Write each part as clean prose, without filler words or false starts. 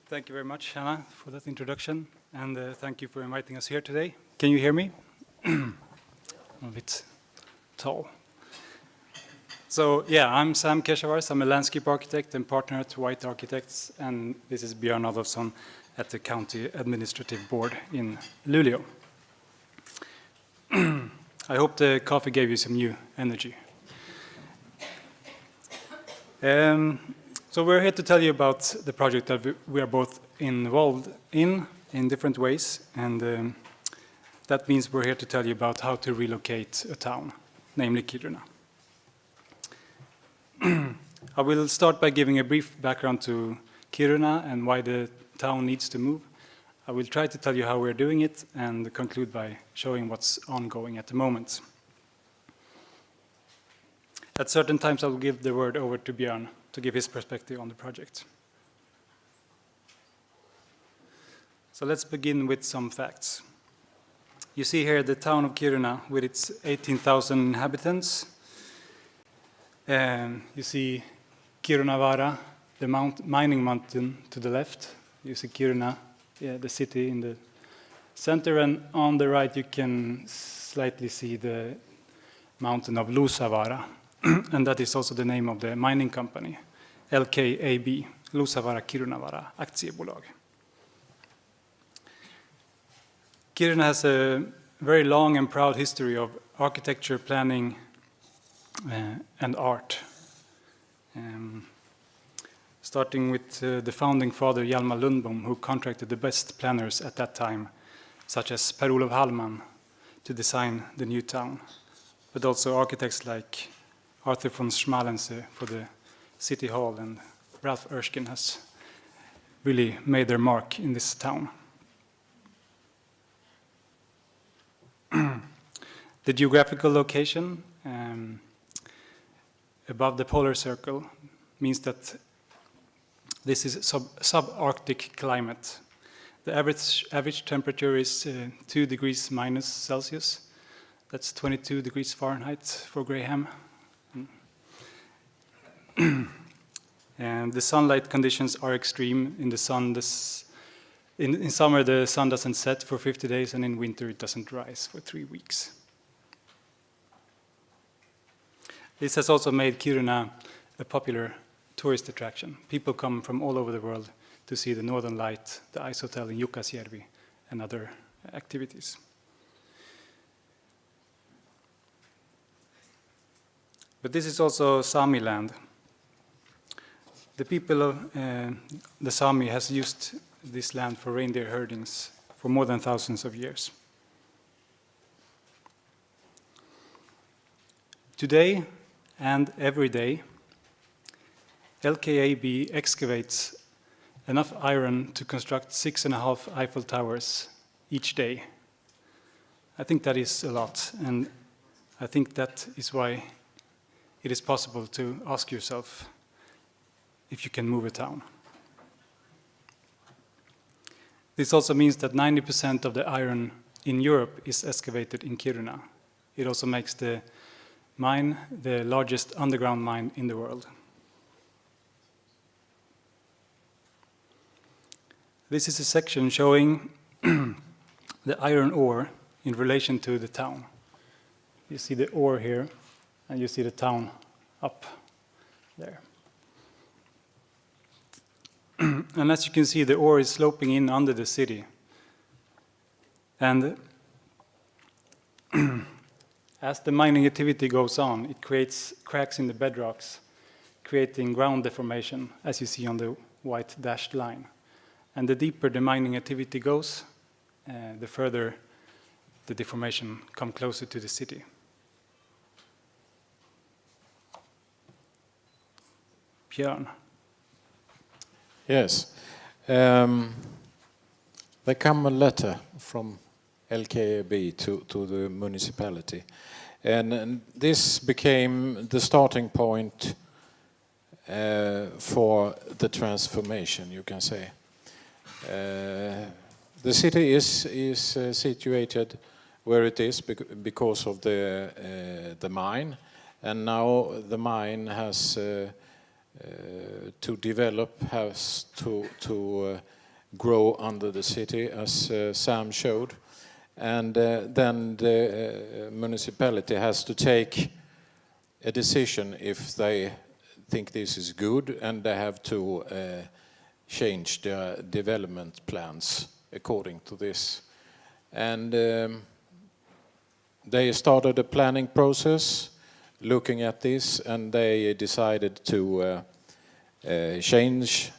Thank you very much, Hannah, for that introduction, and thank you for inviting us here today. Can you hear me? I'm a bit tall. So, yeah, I'm Sem Keshavarz. I'm a landscape architect and partner at White Architects, and this is Björn Adolfsson at the County Administrative Board in Luleå. I hope the coffee gave you some new energy. So we're here to tell you about the project that we are both involved in different ways, and that means we're here to tell you about how to relocate a town, namely Kiruna. I will start by giving a brief background to Kiruna and why the town needs to move. I will try to tell you how we're doing it and conclude by showing what's ongoing at the moment. At certain times, I will give the word over to Björn to give his perspective on the project. So let's begin with some facts. You see here the town of Kiruna with its 18,000 inhabitants. You see Kirunavaara, the mining mountain to the left. You see Kiruna, the city in the center, and on the right you can slightly see the mountain of Luosavaara. And that is also the name of the mining company, LKAB, Luosavaara Kirunavaara Aktiebolag. Kiruna has a very long and proud history of architecture, planning, and art. Starting with the founding father Hjalmar Lundbom, who contracted the best planners at that time, such as Per-Olof Hallman, to design the new town, but also architects like Arthur von Schmalensee for the City Hall, and Ralph Erskine has really made their mark in this town. The geographical location above the polar circle means that this is subarctic climate. The average temperature is 2 degrees minus Celsius. That's 22 degrees Fahrenheit for Graham. And the sunlight conditions are extreme. In the sun, in summer the sun doesn't set for 50 days, and in winter it doesn't rise for 3 weeks. This has also made Kiruna a popular tourist attraction. People come from all over the world to see the Northern Light, the ice hotel in Jukkasjärvi, and other activities. But this is also Sami land. The people of the Sami has used this land for reindeer herdings for more than thousands of years. Today and every day, LKAB excavates enough iron to construct 6.5 Eiffel Towers each day. I think that is a lot, and I think that is why it is possible to ask yourself if you can move a town. This also means that 90% of the iron in Europe is excavated in Kiruna. It also makes the mine the largest underground mine in the world. This is a section showing the iron ore in relation to the town. You see the ore here, and you see the town up there. And as you can see, the ore is sloping in under the city. And as the mining activity goes on, it creates cracks in the bedrocks, creating ground deformation, as you see on the white dashed line. And the deeper the mining activity goes, the further the deformation comes closer to the city. Björn. Yes. There came a letter from LKAB to the municipality, and this became the starting point for the transformation, you can say. The city is situated where it is because of the mine, and now the mine has to develop has to grow under the city, as Sam showed. And then the municipality has to take a decision if they think this is good, and they have to change their development plans according to this. And they started a planning process looking at this, and they decided to change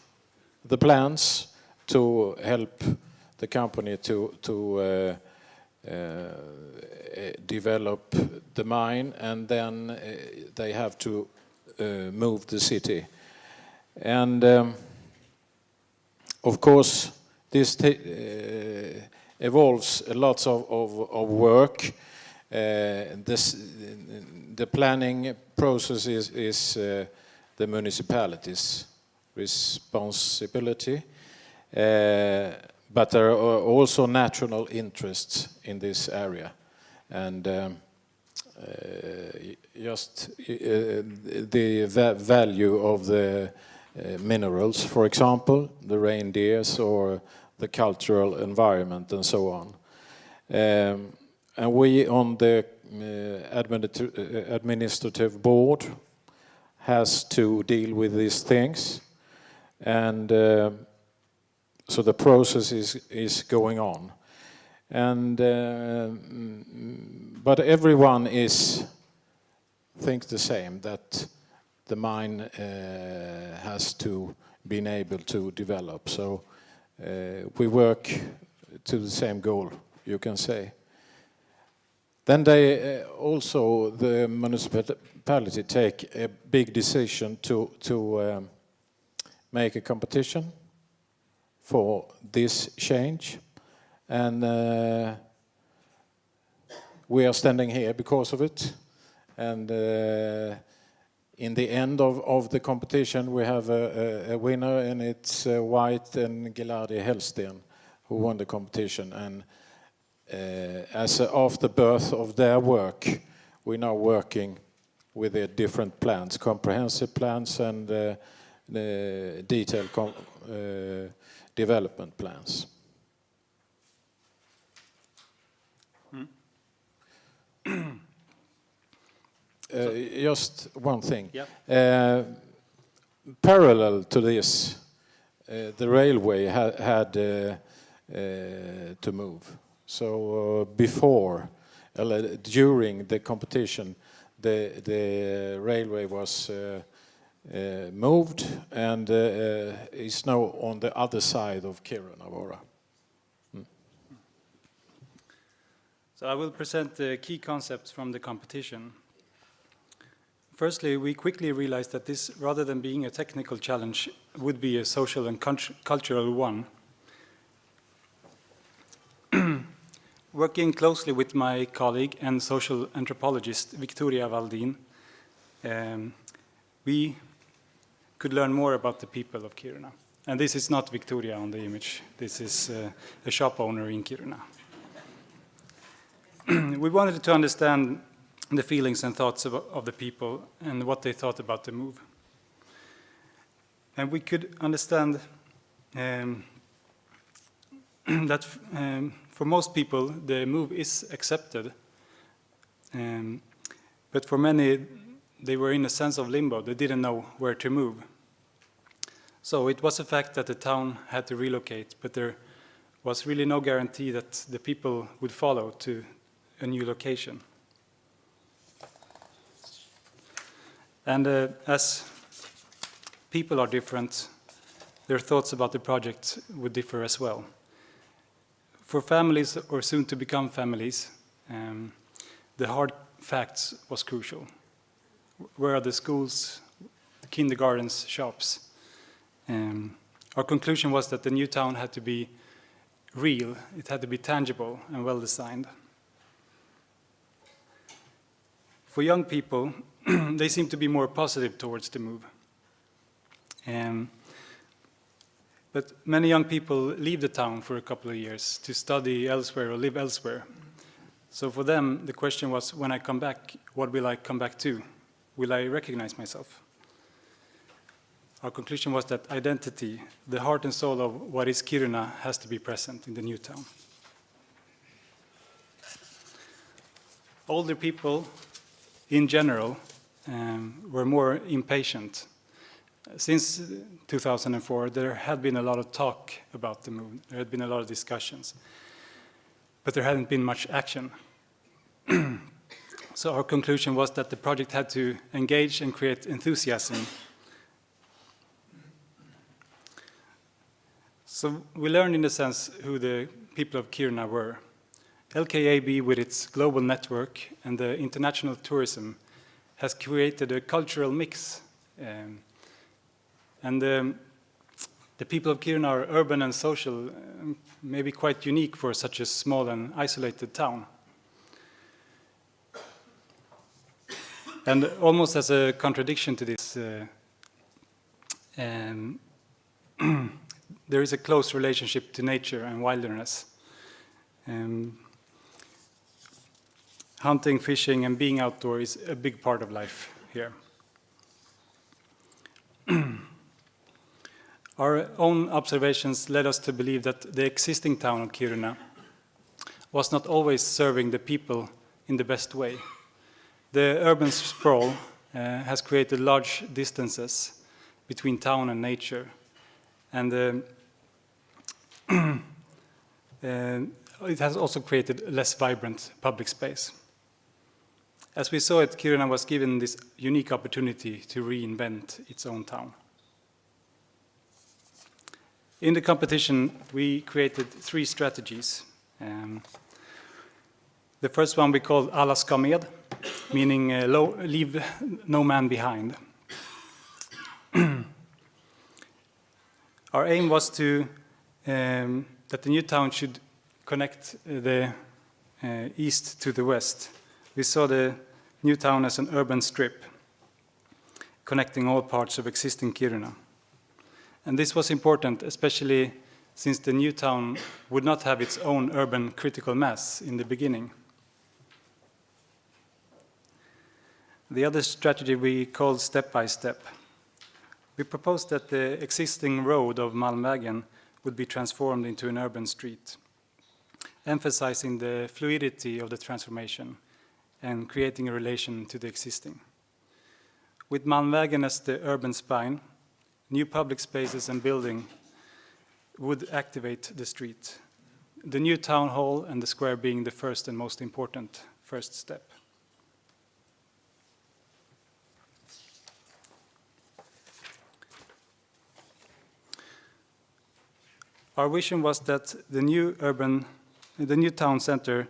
the plans to help the company to develop the mine, and then they have to move the city. And of course, this evolves a lot of work. The planning process is the municipality's responsibility, but there are also national interests in this area, and just the value of the minerals, for example, the reindeers or the cultural environment and so on. And we on the administrative board has to deal with these things, and so the process is going on. And but everyone thinks the same, that the mine has to be able to develop. So we work to the same goal, you can say. Then they also, the municipality, take a big decision to make a competition for this change. And we are standing here because of it. And in the end of the competition, we have a winner, and it's White and Giladi Hellsten who won the competition. And as an afterbirth of their work, we're now working with the different plans, comprehensive plans and the detailed development plans. Just one thing. Yep. Parallel to this, the railway had to move. So before, during the competition, the railway was moved and is now on the other side of Kiruna. So I will present the key concepts from the competition. Firstly, we quickly realized that this, rather than being a technical challenge, would be a social and cultural one. Working closely with my colleague and social anthropologist, Victoria Valdin, we could learn more about the people of Kiruna. And this is not Victoria on the image. This is a shop owner in Kiruna. We wanted to understand the feelings and thoughts of the people and what they thought about the move. And we could understand that for most people, the move is accepted. But for many, they were in a sense of limbo. They didn't know where to move. So it was a fact that the town had to relocate, but there was really no guarantee that the people would follow to a new location. And as people are different, their thoughts about the project would differ as well. For families or soon to become families, the hard facts was crucial. Where are the schools, the kindergartens, shops? Our conclusion was that the new town had to be real, it had to be tangible and well designed. For young people, they seem to be more positive towards the move. But many young people leave the town for a couple of years to study elsewhere or live elsewhere. So for them, the question was, when I come back, what will I come back to? Will I recognize myself? our conclusion was that identity, the heart and soul of what is Kiruna, has to be present in the new town. Older people, in general, were more impatient. Since 2004, there had been a lot of talk about the move. There had been a lot of discussions, but there hadn't been much action. So our conclusion was that the project had to engage and create enthusiasm. So we learned, in a sense, who the people of Kiruna were. LKAB, with its global network and the international tourism, has created a cultural mix. And the people of Kiruna are urban and social, maybe quite unique for such a small and isolated town. And almost as a contradiction to this, there is a close relationship to nature and wilderness. Hunting, fishing, and being outdoor is a big part of life here. Our own observations led us to believe that the existing town of Kiruna was not always serving the people in the best way. The urban sprawl has created large distances between town and nature, and it has also created less vibrant public space. As we saw it, Kiruna was given this unique opportunity to reinvent its own town. In the competition, we created 3 strategies. The first one we called Alla ska med, meaning leave no man behind. Our aim was that the new town should connect the east to the west. We saw the new town as an urban strip, connecting all parts of existing Kiruna. And this was important, especially since the new town would not have its own urban critical mass in the beginning. The other strategy we called step by step. We proposed that the existing road of Malmvägen would be transformed into an urban street, emphasizing the fluidity of the transformation and creating a relation to the existing. With Malmvägen as the urban spine, new public spaces and building would activate the street, the new town hall and the square being the first and most important first step. Our vision was that the new town center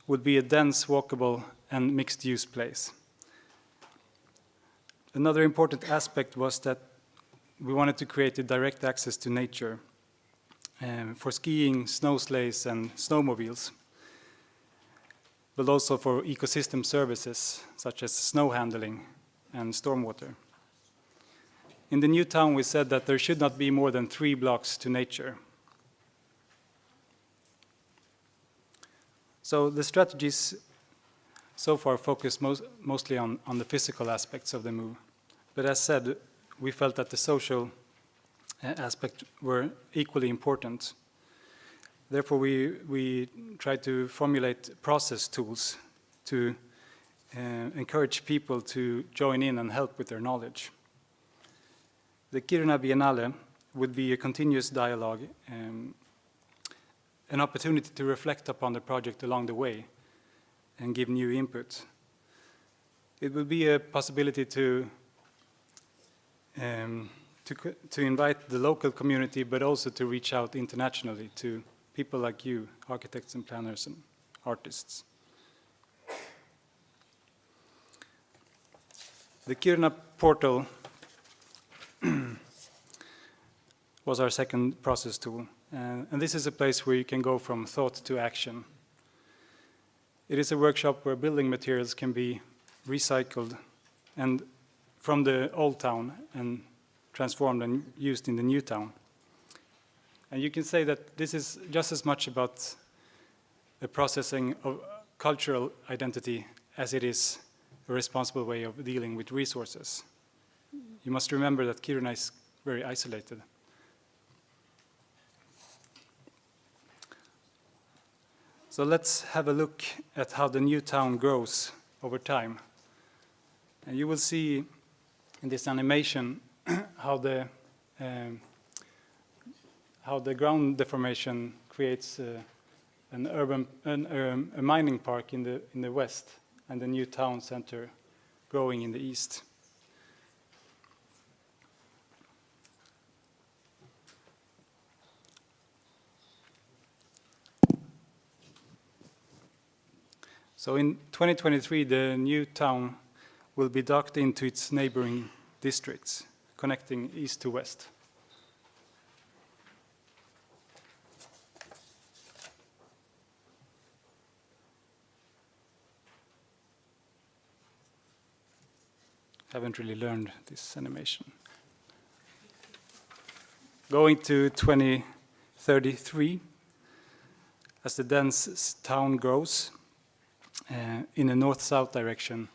would be a dense, walkable, and mixed-use place. Another important aspect was that we wanted to create a direct access to nature for skiing, snow sleighs, and snowmobiles, but also for ecosystem services such as snow handling and stormwater. In the new town, we said that there should not be more than 3 blocks to nature. So the strategies so far focus mostly on the physical aspects of the move. But as said, we felt that the social aspects were equally important. Therefore, we tried to formulate process tools to encourage people to join in and help with their knowledge. The Kiruna Biennale would be a continuous dialogue, an opportunity to reflect upon the project along the way and give new input. It would be a possibility to invite the local community, but also to reach out internationally to people like you, architects and planners and artists. The Kiruna portal was our second process tool. And this is a place where you can go from thought to action. It is a workshop where building materials can be recycled and from the old town and transformed and used in the new town. And you can say that this is just as much about the processing of cultural identity as it is a responsible way of dealing with resources. You must remember that Kiruna is very isolated. So let's have a look at how the new town grows over time. And you will see in this animation how the ground deformation creates a mining park in the west, and the new town center growing in the east. So in 2023, the new town will be docked into its neighboring districts, connecting east to west. Haven't really learned this animation. Going to 2033, as the dense town grows in a north-south direction,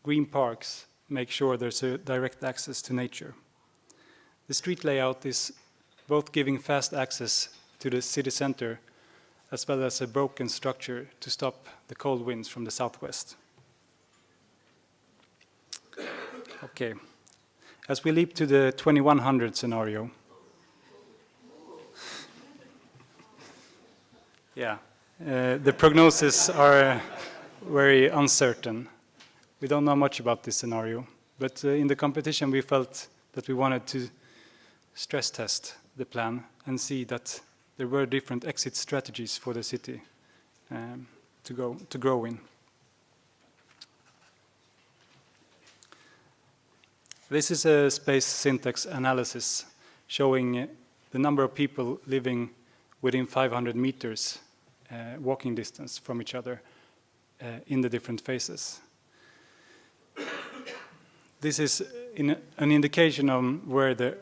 green parks make sure there's a direct access to nature. The street layout is both giving fast access to the city center as well as a broken structure to stop the cold winds from the southwest. Okay, as we leap to the 2100 scenario, the prognoses are very uncertain. We don't know much about this scenario, but in the competition we felt that we wanted to stress test the plan and see that there were different exit strategies for the city to grow in. This is a space syntax analysis showing the number of people living within 500 meters walking distance from each other in the different phases. This is an indication on where the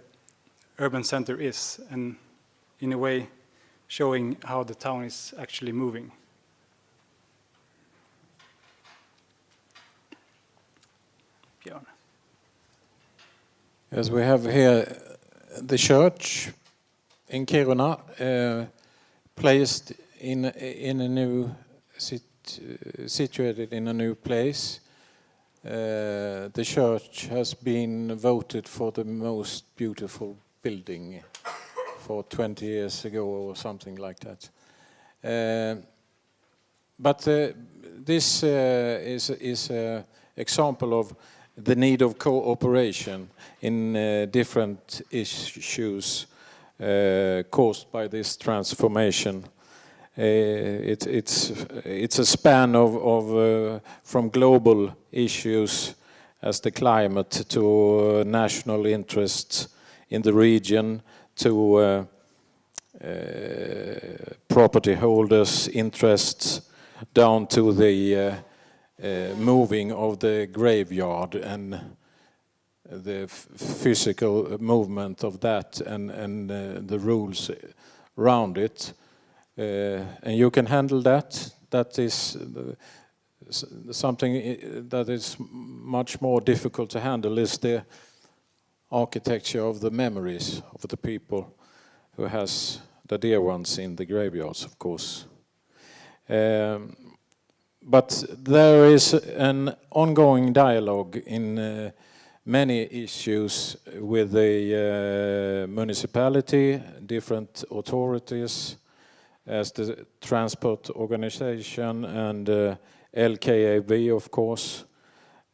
urban center is, and in a way showing how the town is actually moving. Björn. As we have here the church in Kiruna, placed in a new situated in a new place. The church has been voted for the most beautiful building for 20 years ago or something like that. But this is an example of the need of cooperation in different issues caused by this transformation. It's a span of from global issues as the climate to national interests in the region to property holders' interests down to the moving of the graveyard and the physical movement of that and the rules around it. And you can handle that. That is something that is much more difficult to handle is the architecture of the memories of the people who has the dear ones in the graveyards, of course. But there is an ongoing dialogue in many issues with the municipality, different authorities, as the transport organization and LKAB, of course,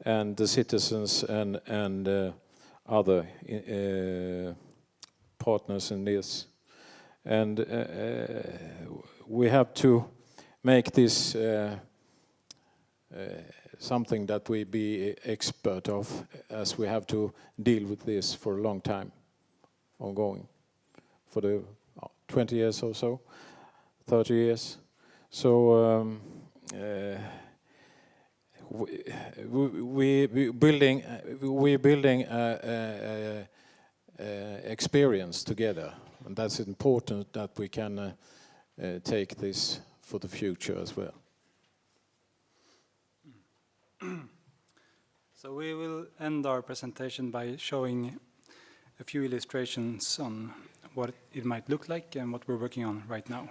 and the citizens and other partners in this. And we have to make this something that we be expert of, as we have to deal with this for a long time, ongoing, for the 20 years or so, 30 years. So we're building experience together, and that's important that we can take this for the future as well. So we will end our presentation by showing a few illustrations on what it might look like and what we're working on right now.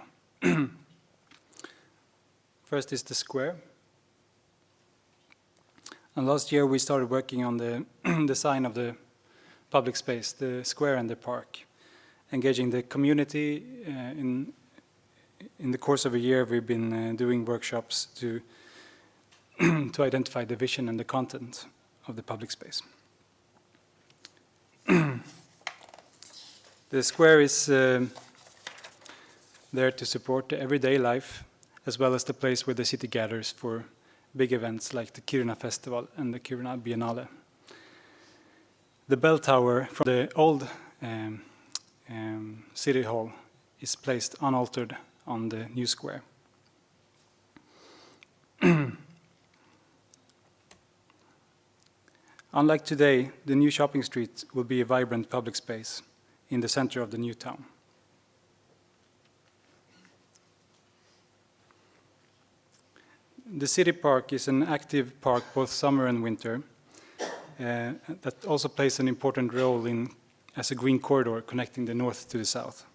First is the square. And last year we started working on the design of the public space, the square and the park, engaging the community. In the course of a year, we've been doing workshops to to identify the vision and the content of the public space. The square is there to support the everyday life, as well as the place where the city gathers for big events like the Kiruna Festival and the Kiruna Biennale. The bell tower from the old city hall is placed unaltered on the new square. Unlike today, the new shopping street will be a vibrant public space in the center of the new town. The city park is an active park both summer and winter that also plays an important role as a green corridor connecting the north to the south.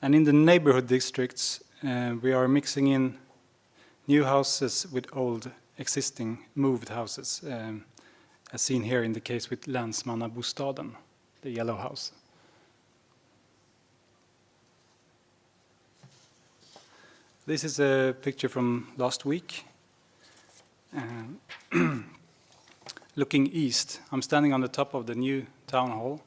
And in the neighborhood districts, we are mixing in new houses with old existing moved houses, as seen here in the case with Länsmannabostaden, the yellow house. This is a picture from last week. Looking east, I'm standing on the top of the new town hall.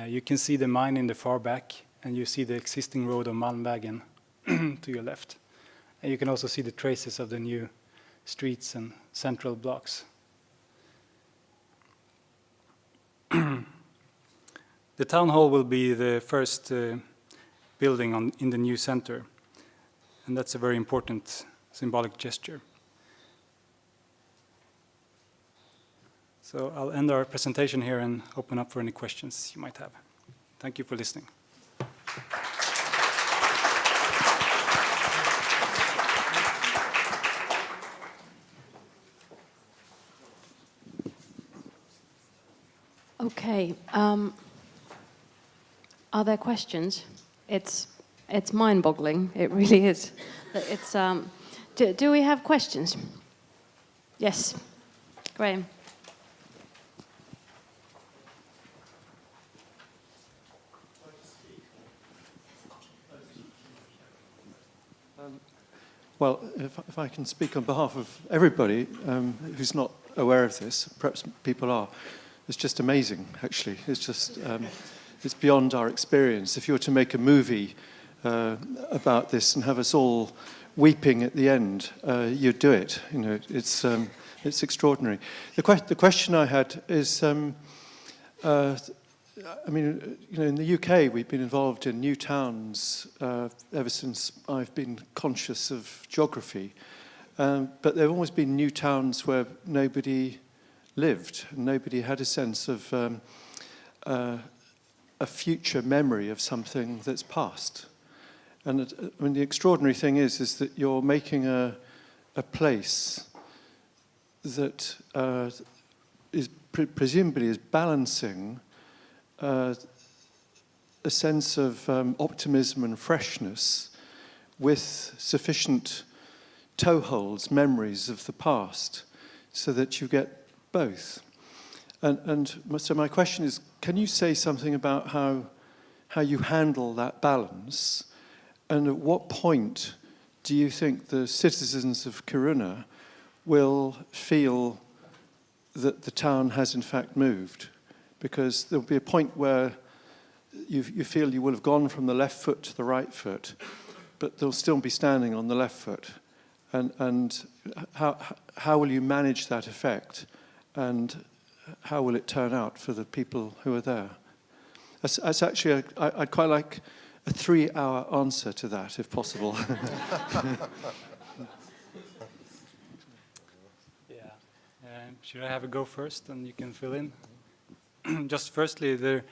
You can see the mine in the far back, and you see the existing road of Malmvägen to your left. And you can also see the traces of the new streets and central blocks. The town hall will be the first building in the new center, and that's a very important symbolic gesture. So I'll end our presentation here and open up for any questions you might have. Thank you for listening. Okay. Are there questions? It's mind-boggling. It really is. It's do we have questions? Yes, Graham. Well, if I can speak on behalf of everybody who's not aware of this, perhaps people are, it's just amazing, actually. It's just, it's beyond our experience. If you were to make a movie about this and have us all weeping at the end, you'd do it. You know, it's extraordinary. The question I had is, I mean, you know, in the UK, we've been involved in new towns ever since I've been conscious of geography. But there have always been new towns where nobody lived, and nobody had a sense of a future memory of something that's past. And I mean, the extraordinary thing is that you're making a place that is presumably is balancing a sense of optimism and freshness with sufficient toeholds, memories of the past, so that you get both. And so my question is, can you say something about how you handle that balance, and at what point do you think the citizens of Kiruna will feel that the town has in fact moved? Because there'll be a point where you feel you will have gone from the left foot to the right foot, but they'll still be standing on the left foot. And how will you manage that effect? And how will it turn out for the people who are there? That's actually, I'd quite like a 3-hour answer to that, if possible. Yeah. Should I have a go first, and you can fill in? Just firstly, there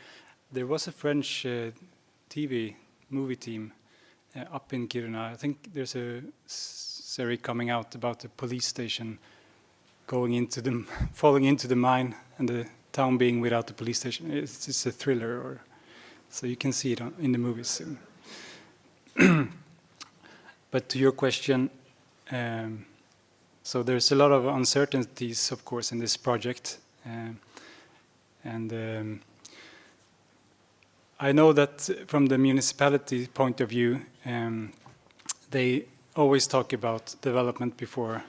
was a French movie team up in Kiruna. I think there's a series coming out about the police station going into the falling into the mine and the town being without the police station. It's a thriller, or so you can see it in the movies soon. But to your question, so there's a lot of uncertainties, of course, in this project, and I know that from the municipality point of view, they always talk about development before,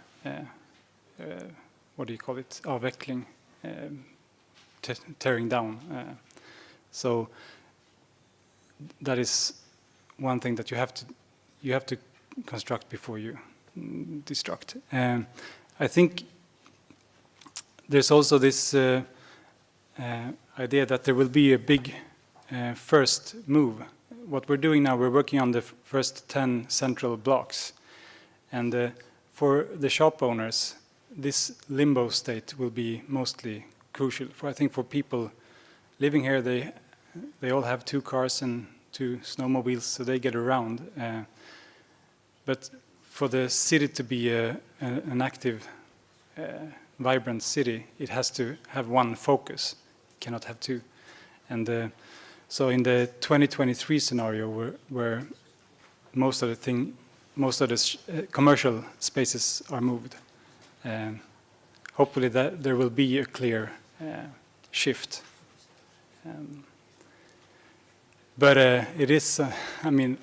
what do you call it, avveckling, tearing down. So that is one thing that you have to construct before you destruct. I think there's also this idea that there will be a big first move. What we're doing now, we're working on the first 10 central blocks. And for the shop owners, this limbo state will be mostly crucial. I think for people living here, they all have 2 cars and 2 snowmobiles, so they get around. But for the city to be an active, vibrant city, it has to have one focus. It cannot have 2. And so in the 2023 scenario, where most of the commercial spaces are moved, hopefully that there will be a clear shift. But it is, I mean,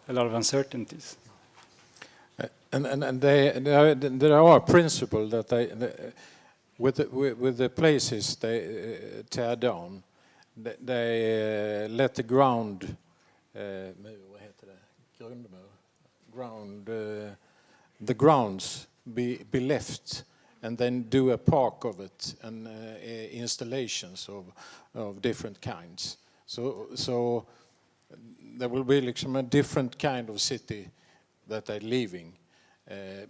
a lot of uncertainties. And there are principles that with the places they tear down, they let the ground, the grounds be left, and then do a park of it and installations of different kinds. So there will be like a different kind of city that they're leaving.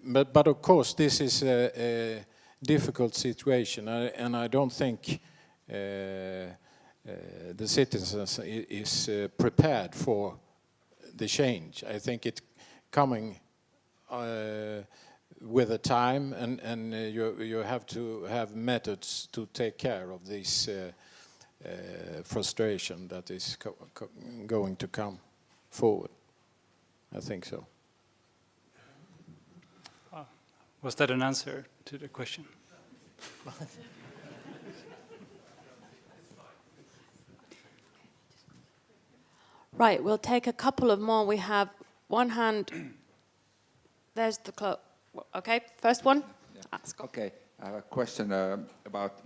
But of course, this is a difficult situation, and I don't think the citizens is prepared for the change. I think it's coming with the time, and you have to have methods to take care of this frustration that is going to come forward. I think so. Was that an answer to the question? Right, we'll take a couple of more. We have one hand. There's the clock. Okay, first one. Yeah. Okay, I have a question about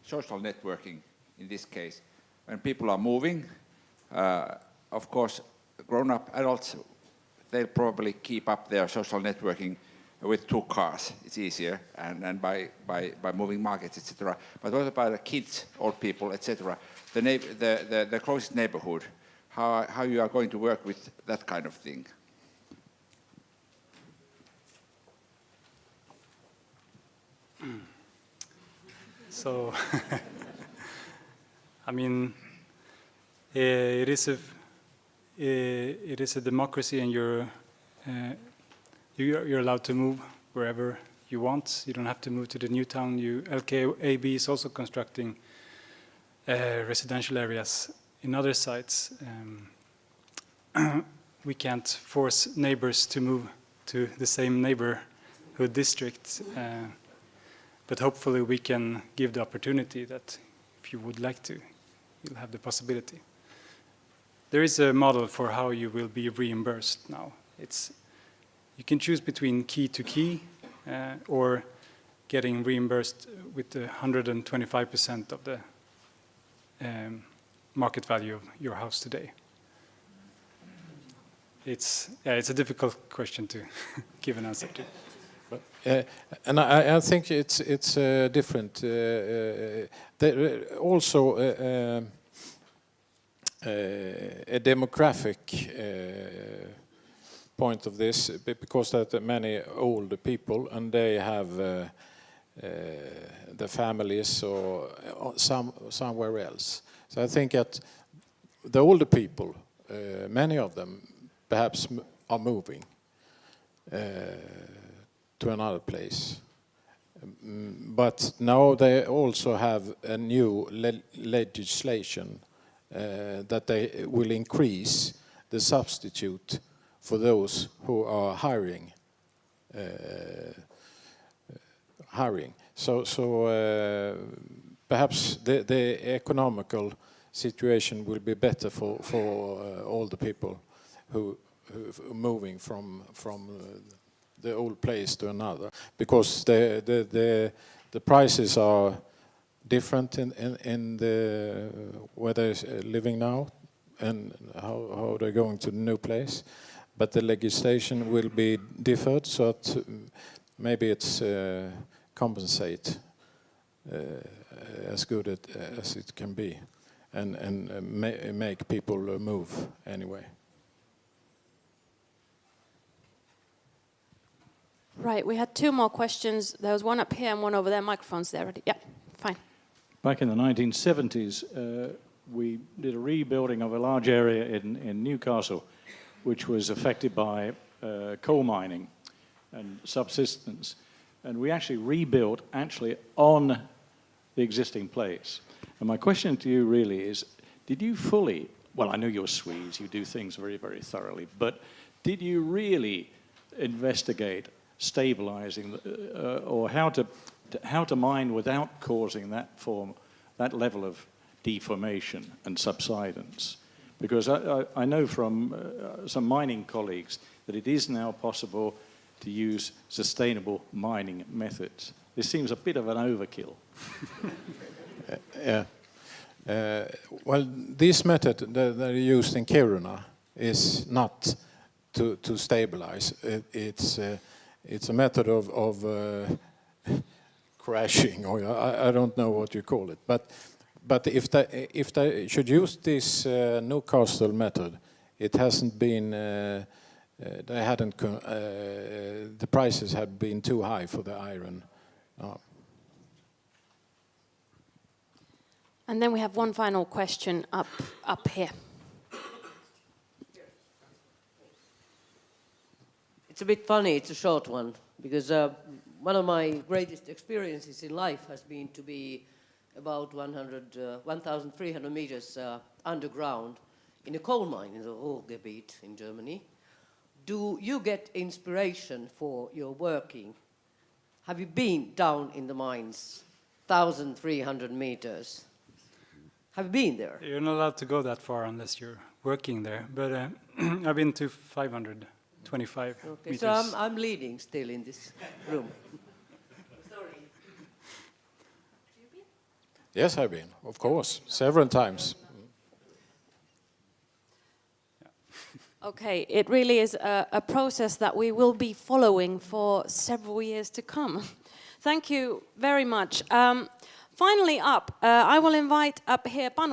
social networking in this case. When people are moving, of course, grown-up adults, they'll probably keep up their social networking with 2 cars. It's easier, and by moving markets, etc. But what about the kids, old people, etc.? The closest neighborhood. How you are going to work with that kind of thing? So, I mean, it is a democracy, and you're allowed to move wherever you want. You don't have to move to the new town. LKAB is also constructing residential areas in other sites. We can't force neighbors to move to the same neighborhood district, but hopefully we can give the opportunity that if you would like to, you'll have the possibility. There is a model for how you will be reimbursed now. You can choose between key to key or getting reimbursed with 125% of the market value of your house today. It's a difficult question to give an answer to. And I think it's different. Also a demographic point of this, because that many older people, and they have the families or somewhere else. So I think that the older people, many of them perhaps are moving to another place. But now they also have a new legislation that they will increase the substitute for those who are hiring. So perhaps the economical situation will be better for all the people who are moving from the old place to another, because the prices are different in the where they're living now and how they're going to the new place. But the legislation will be differed, so that maybe it's compensate as good as it can be, and make people move anyway. Right, we had two more questions. There was one up here and one over there. Microphone's there already. Yeah, fine. Back in the 1970s, we did a rebuilding of a large area in Newcastle, which was affected by coal mining and subsistence. And we actually rebuilt on the existing place. And my question to you really is, did you fully, well, I know you're Swedes, you do things very, very thoroughly, but did you really investigate stabilizing or how to mine without causing that level of deformation and subsidence? Because I know from some mining colleagues that it is now possible to use sustainable mining methods. This seems a bit of an overkill. Yeah. Well, this method that are used in Kiruna is not to stabilize. It's a method of crashing, or I don't know what you call it. But if they should use this Newcastle method, it hasn't been. They hadn't. The prices had been too high for the iron. And then we have one final question up here. It's a bit funny, it's a short one, because one of my greatest experiences in life has been to be about 1,300 meters underground in a coal mine in the Ruhrgebiet in Germany. Do you get inspiration for your working? Have you been down in the mines, 1,300 meters? Have you been there? You're not allowed to go that far unless you're working there. But I've been to 525 Okay, meters. so I'm leading still in this room. Sorry. Yes, I've been, of course, several times. Okay, it really is a process that we will be following for several years to come. Thank you very much. Finally up, I will invite up here Panu.